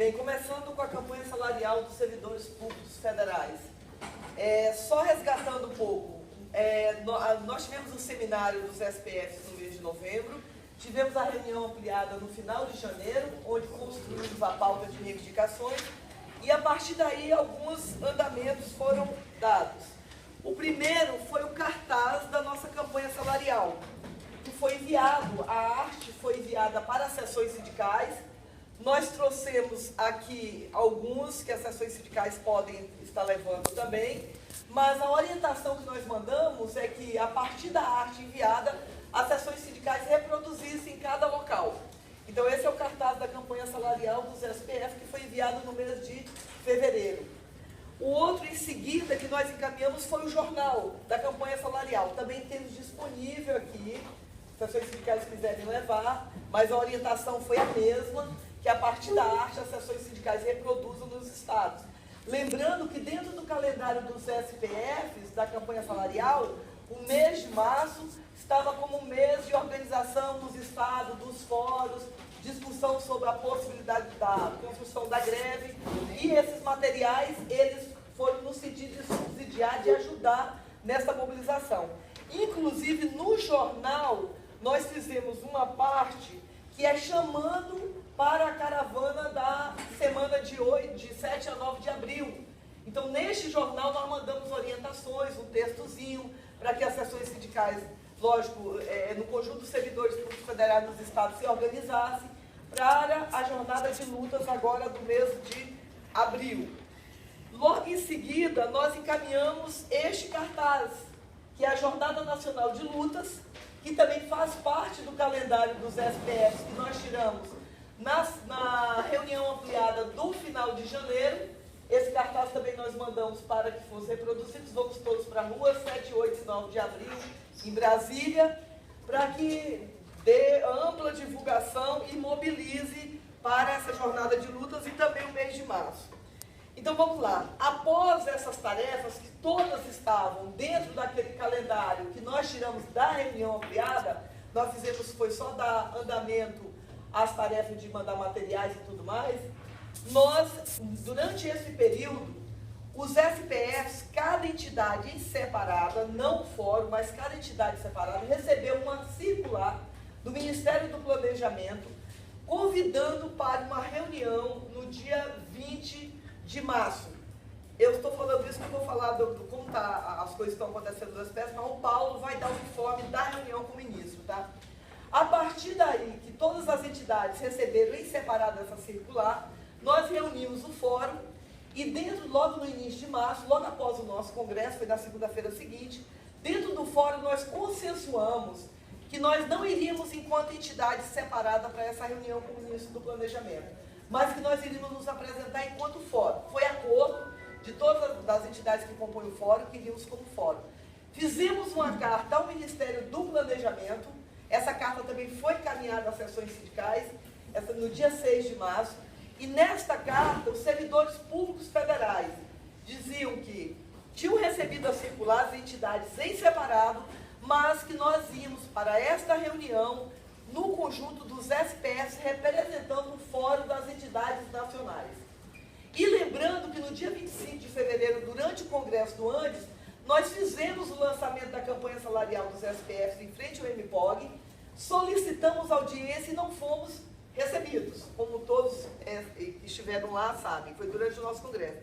Bem, começando com a campanha salarial dos servidores públicos federais. Só resgatando um pouco, nós tivemos um seminário dos SPFs no mês de novembro, tivemos a reunião ampliada no final de janeiro, onde construímos a pauta de reivindicações, e a partir daí alguns andamentos foram dados. O primeiro foi o cartaz da nossa campanha salarial, que foi enviado, a arte foi enviada para as seções sindicais. Nós trouxemos aqui alguns que as seções sindicais podem estar levando também, mas a orientação que nós mandamos é que, a partir da arte enviada, as seções sindicais reproduzissem em cada local. Então, esse é o cartaz da campanha salarial dos SPF, que foi enviado no mês de fevereiro. O outro, em seguida, que nós encaminhamos foi o jornal da campanha salarial. Também temos disponível aqui, se as seções sindicais quiserem levar, mas a orientação foi a mesma, que a partir da arte as seções sindicais reproduzam nos estados. Lembrando que dentro do calendário dos SPFs, da campanha salarial, o mês de março estava como um mês de organização nos estados, dos fóruns, discussão sobre a possibilidade da construção da greve, e esses materiais, eles foram no sentido de subsidiar, de ajudar nessa mobilização. Inclusive, no jornal, nós fizemos uma parte que é chamando para a caravana da semana de 7 a 9 de abril. Então, neste jornal, nós mandamos orientações, um textozinho, para que as seções sindicais, lógico, no conjunto dos servidores públicos federais dos estados, se organizassem para a jornada de lutas agora do mês de abril. Logo em seguida, nós encaminhamos este cartaz, que é a Jornada Nacional de Lutas, que também faz parte do calendário dos SPFs que nós tiramos na reunião ampliada do final de janeiro. Esse cartaz também nós mandamos para que fosse reproduzido. Vamos todos para a rua, 7, 8 e 9 de abril, em Brasília, para que dê ampla divulgação e mobilize para essa jornada de lutas e também o mês de março. Então vamos lá. Após essas tarefas, que todas estavam dentro daquele calendário que nós tiramos da reunião ampliada, nós fizemos, foi só dar andamento às tarefas de mandar materiais e tudo mais. Nós, durante esse período, os SPFs, cada entidade em separada, não o fórum, mas cada entidade separada, recebeu uma circular do Ministério do Planejamento, convidando para uma reunião no dia 20 de março. Eu estou falando isso porque eu vou falar do como as coisas estão acontecendo nas SPFs, mas o Paulo vai dar o informe da reunião com o ministro, tá? A partir daí, que todas as entidades receberam em separado essa circular, nós reunimos o fórum e logo no início de março, logo após o nosso congresso, foi na segunda-feira seguinte, dentro do fórum nós consensuamos que nós não iríamos enquanto entidade separada para essa reunião com o ministro do Planejamento, mas que nós iríamos nos apresentar enquanto fórum. Foi acordo de todas as entidades que compõem o fórum que iríamos como fórum. Fizemos uma carta ao Ministério do Planejamento. Essa carta também foi encaminhada às seções sindicais, no dia 6 de março, e nesta carta, os servidores públicos federais diziam que tinham recebido a circular as entidades em separado, mas que nós íamos para esta reunião no conjunto dos SPFs, representando o Fórum das Entidades Nacionais. E lembrando que no dia 25 de fevereiro, durante o Congresso do Andes, nós fizemos o lançamento da campanha salarial dos SPFs em frente ao MPOG, solicitamos audiência e não fomos recebidos, como todos que estiveram lá sabem, foi durante o nosso congresso.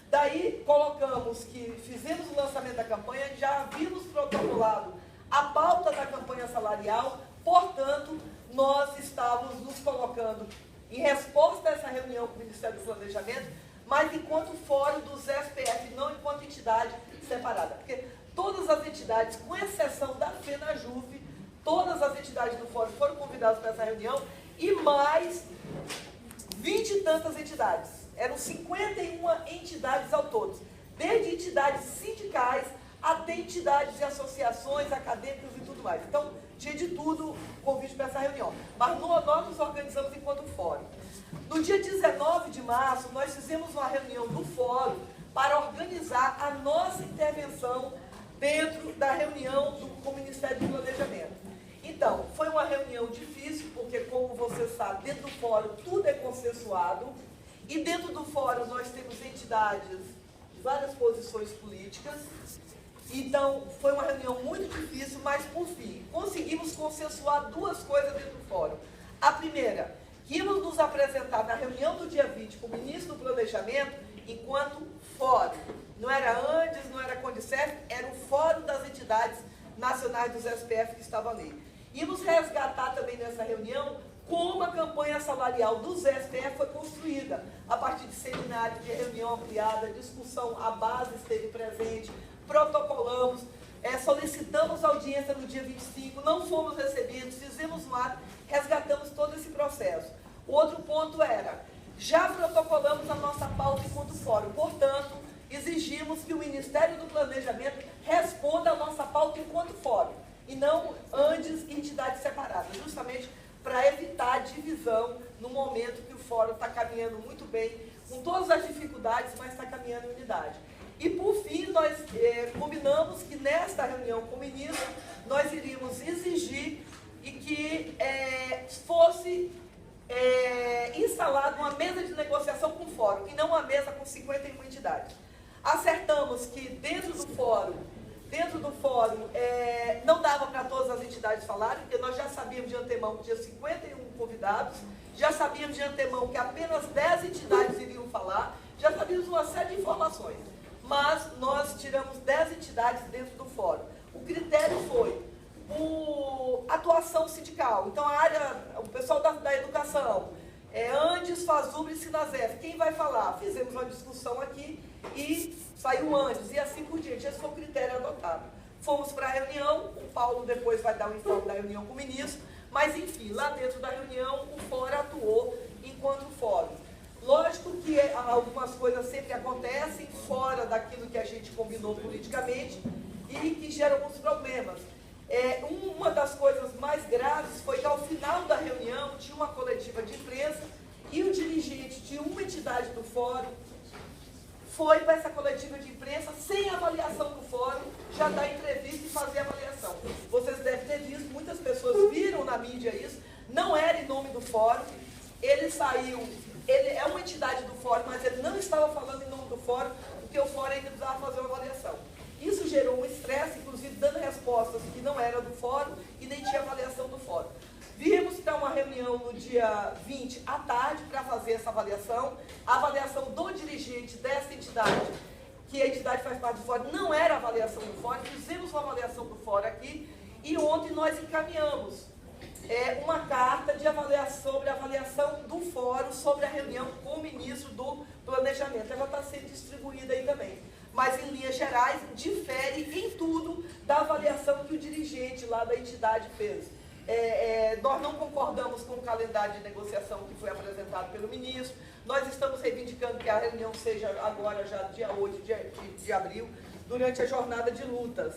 Daí colocamos que fizemos o lançamento da campanha, já havíamos protocolado a pauta da campanha salarial, portanto, nós estávamos nos colocando em resposta a essa reunião com o Ministério do Planejamento, mas enquanto fórum dos SPF, não enquanto entidade separada. Porque todas as entidades, com exceção da FENAJUF, todas as entidades do fórum foram convidadas para essa reunião, e mais 20 e tantas entidades. Eram 51 entidades ao todo, desde entidades sindicais até entidades e associações acadêmicas e tudo mais. Então, tinha de tudo convite para essa reunião. Mas nós nos organizamos enquanto fórum. No dia 19 de março, nós fizemos uma reunião do fórum para organizar a nossa intervenção dentro da reunião com o Ministério do Planejamento. Então, foi uma reunião difícil, porque, como você sabe, dentro do fórum tudo é consensuado, E dentro do fórum nós temos entidades de várias posições políticas. Então, foi uma reunião muito difícil, mas, por fim, conseguimos consensuar duas coisas dentro do fórum. A primeira, que íamos nos apresentar na reunião do dia 20 com o ministro do Planejamento enquanto fórum. Não era Andes, não era Condicef, era o fórum das entidades nacionais dos SPF que estavam ali. Íamos resgatar também nessa reunião como a campanha salarial dos SPF foi construída, a partir de seminário, de reunião ampliada, discussão, a base esteve presente, protocolamos, solicitamos audiência no dia 25, não fomos recebidos, fizemos um ato, resgatamos todo esse processo. O outro ponto era, já protocolamos a nossa pauta enquanto fórum, portanto, exigimos que o Ministério do Planejamento responda a nossa pauta enquanto fórum, e não antes entidades separadas, justamente para evitar a divisão no momento que o fórum está caminhando muito bem, com todas as dificuldades, mas está caminhando em unidade. E, por fim, nós combinamos que nesta reunião com o ministro, nós iríamos exigir e que fosse instalada uma mesa de negociação com o fórum, e não uma mesa com 51 entidades. Acertamos que dentro do fórum, não dava para todas as entidades falarem, porque nós já sabíamos de antemão que tinha 51 convidados, já sabíamos de antemão que apenas 10 entidades iriam falar, já sabíamos uma série de informações, mas nós tiramos 10 entidades dentro do fórum. O critério foi atuação sindical, então o pessoal da educação, Andes, Fazubra e Sinasef, quem vai falar? Fizemos uma discussão aqui e saiu Andes, e assim por diante. Esse foi o critério adotado. Fomos para a reunião, o Paulo depois vai dar o informe da reunião com o ministro, mas enfim, lá dentro da reunião o fórum atuou enquanto fórum. Lógico que algumas coisas sempre acontecem fora daquilo que a gente combinou politicamente e que geram alguns problemas. Uma das coisas mais graves foi que ao final da reunião tinha uma coletiva de imprensa e o dirigente de uma entidade do fórum foi para essa coletiva de imprensa sem avaliação do fórum, já dar entrevista e fazer avaliação. Vocês devem ter visto, muitas pessoas viram na mídia isso, não era em nome do fórum, ele saiu, ele é uma entidade do fórum, mas ele não estava falando em nome do fórum, porque o fórum ainda precisava fazer uma avaliação. Isso gerou um estresse, inclusive dando respostas que não eram do fórum e nem tinha avaliação do fórum. Viemos para uma reunião no dia 20 à tarde para fazer essa avaliação. A avaliação do dirigente dessa entidade, que a entidade faz parte do fórum, não era avaliação do fórum. Fizemos uma avaliação do fórum aqui e ontem nós encaminhamos uma carta de avaliação sobre a avaliação do fórum sobre a reunião com o ministro do Planejamento. Ela está sendo distribuída aí também. Mas, em linhas gerais, difere em tudo da avaliação que o dirigente lá da entidade fez. Nós não concordamos com o calendário de negociação que foi apresentado pelo ministro, nós estamos reivindicando que a reunião seja agora, já dia 8 de abril, durante a jornada de lutas.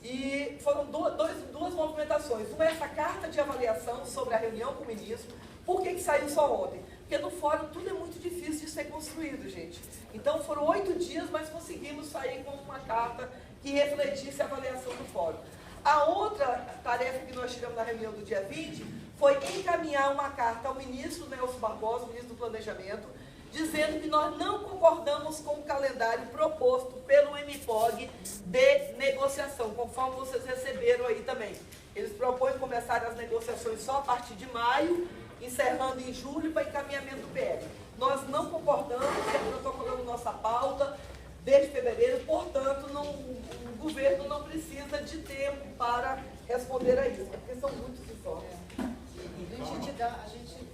E foram duas movimentações. Uma é essa carta de avaliação sobre a reunião com o ministro. Por que saiu só ontem? Porque no fórum tudo é muito difícil de ser construído, gente. Então foram 8 dias, mas conseguimos sair com uma carta que refletisse a avaliação do fórum. A outra tarefa que nós tivemos na reunião do dia 20 foi encaminhar uma carta ao ministro Nelson Barbosa, ministro do Planejamento, dizendo que nós não concordamos com o calendário proposto pelo MPOG de negociação, conforme vocês receberam aí também. Eles propõem começar as negociações só a partir de maio, encerrando em julho para encaminhamento do PL. Nós não concordamos, já protocolamos nossa pauta desde fevereiro, portanto, o governo não precisa de tempo para responder a isso, porque são muitos informes. A gente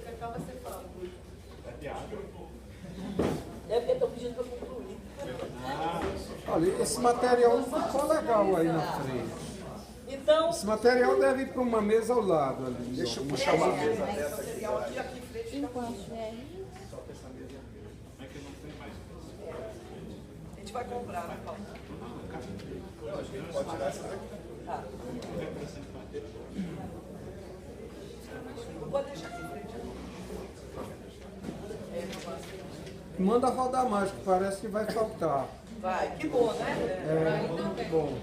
acaba você fala. Porque estão pedindo para eu concluir. Olha, esse material ficou legal aí na frente. Então, esse material deve ir para uma mesa ao lado ali. Deixa eu puxar uma mesa esse dessa. material aqui em frente. A gente vai comprar, né, Paulo? Pode tirar essa daqui. Tá. Vou deixar aqui em frente. Manda rodar mais, que parece que vai faltar. Vai, que bom, né? Muito bom.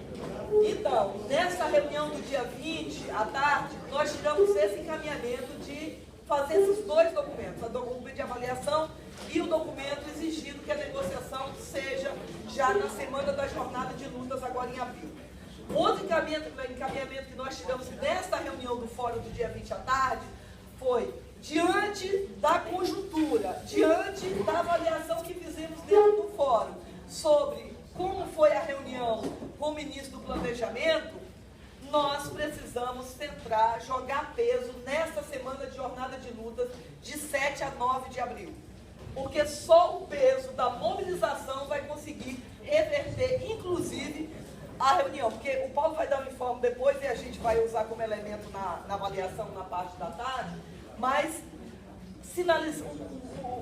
Então, nessa reunião do dia 20, à tarde, nós tiramos esse encaminhamento de fazer esses dois documentos, a documento de avaliação e o documento exigindo que a negociação seja já na semana da jornada de lutas, agora em abril. Outro encaminhamento que nós tivemos nesta reunião do fórum do dia 20 à tarde foi, diante da conjuntura, diante da avaliação que fizemos dentro do fórum, sobre como foi a reunião com o ministro do Planejamento, nós precisamos centrar, jogar peso nessa semana de jornada de lutas de 7 a 9 de abril. Porque só o peso da mobilização vai conseguir reverter, inclusive, a reunião. Porque o Paulo vai dar um informe depois e a gente vai usar como elemento na avaliação na parte da tarde, mas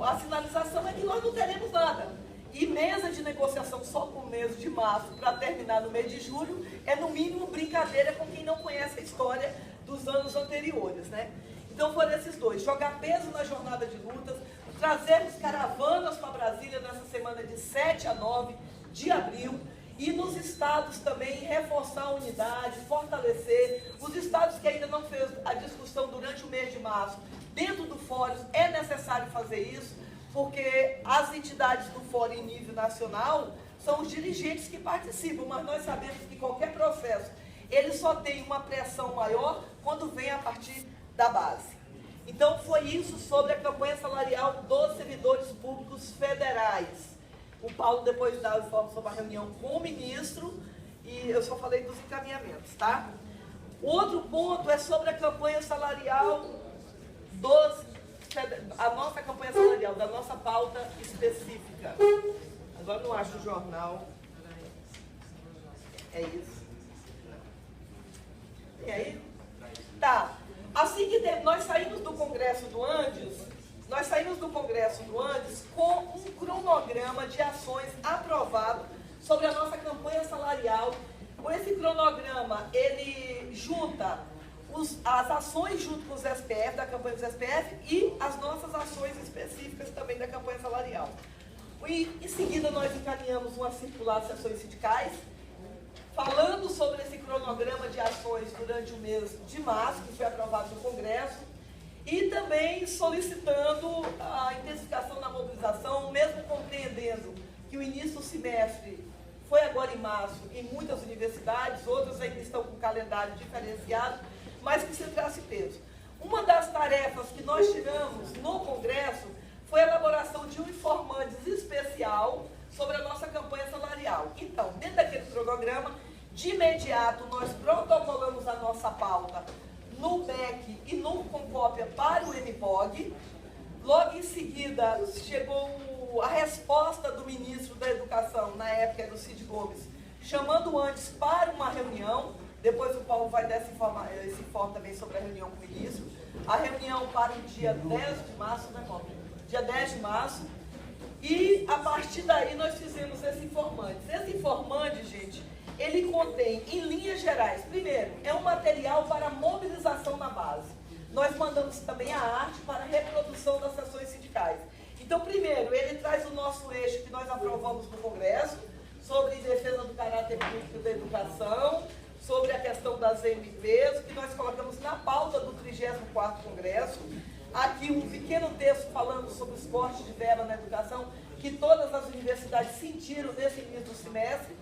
a sinalização é que nós não teremos nada. E mesa de negociação só para o mês de março, para terminar no mês de julho, é no mínimo brincadeira com quem não conhece a história dos anos anteriores, né? Então foram esses dois, jogar peso na jornada de lutas, trazermos caravanas para Brasília nessa semana de 7 a 9 de abril, e nos estados também reforçar a unidade, fortalecer. Os estados que ainda não fez a discussão durante o mês de março, dentro do fórum, é necessário fazer isso, porque as entidades do fórum em nível nacional são os dirigentes que participam, mas nós sabemos que qualquer processo, ele só tem uma pressão maior quando vem a partir da base. Então foi isso sobre a campanha salarial dos servidores públicos federais. O Paulo depois dá o informe sobre a reunião com o ministro, e eu só falei dos encaminhamentos, tá? Outro ponto é sobre a campanha salarial a nossa campanha salarial, da nossa pauta específica. Agora não acho o jornal. É isso? Não. E aí? Tá. Assim que nós saímos do Congresso do Andes, com um cronograma de ações aprovado sobre a nossa campanha salarial. Com esse cronograma, ele junta as ações junto com os SPF, da campanha dos SPF, e as nossas ações específicas também da campanha salarial. E em seguida nós encaminhamos uma circular de sessões sindicais, falando sobre esse cronograma de ações durante o mês de março, que foi aprovado no Congresso, e também solicitando a intensificação da mobilização, mesmo compreendendo que o início do semestre foi agora em março em muitas universidades, outras ainda estão com calendário diferenciado, mas que se trace peso. Uma das tarefas que nós tiramos no Congresso foi a elaboração de um informantes especial sobre a nossa campanha salarial. Então, dentro daquele cronograma, de imediato nós protocolamos a nossa pauta no MEC e no Concópia para o MPOG. Logo em seguida, chegou a resposta do ministro da Educação, na época era o Cid Gomes, chamando antes para uma reunião. Depois o Paulo vai dar esse informe também sobre a reunião com o ministro. A reunião para o dia 10 de março, né, Paulo? Dia 10 de março. E a partir daí nós fizemos esse informante. Esse informante, gente, ele contém, em linhas gerais, primeiro, é um material para mobilização na base. Nós mandamos também a arte para a reprodução das sessões sindicais. Então, primeiro, ele traz o nosso eixo que nós aprovamos no Congresso, sobre defesa do caráter público da educação, sobre a questão das MPs, que nós colocamos na pauta do 34º Congresso. Aqui um pequeno texto falando sobre os cortes de verba na educação, que todas as universidades sentiram nesse início do semestre.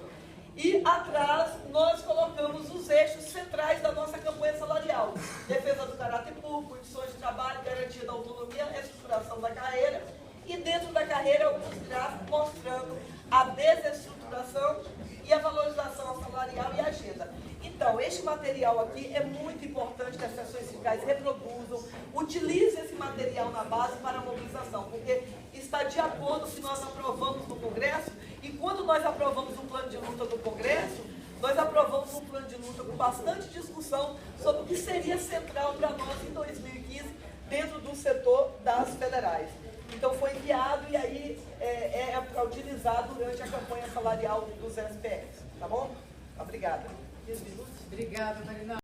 E atrás nós colocamos os eixos centrais da nossa campanha salarial. Defesa do caráter público, condições de trabalho, garantia da autonomia, reestruturação da carreira. E dentro da carreira alguns gráficos mostrando a desestruturação e a valorização salarial e a agenda. Então, este material aqui é muito importante que as sessões sindicais reproduzam, utilizem esse material na base para a mobilização, porque está de acordo com o que nós aprovamos no Congresso, e quando nós aprovamos o plano de luta do Congresso, nós aprovamos um plano de luta com bastante discussão sobre o que seria central para nós em 2015, dentro do setor das federais. Então foi enviado e aí é para utilizar durante a campanha salarial dos SPFs, tá bom? Obrigada. 15 minutos. Obrigada, Marina.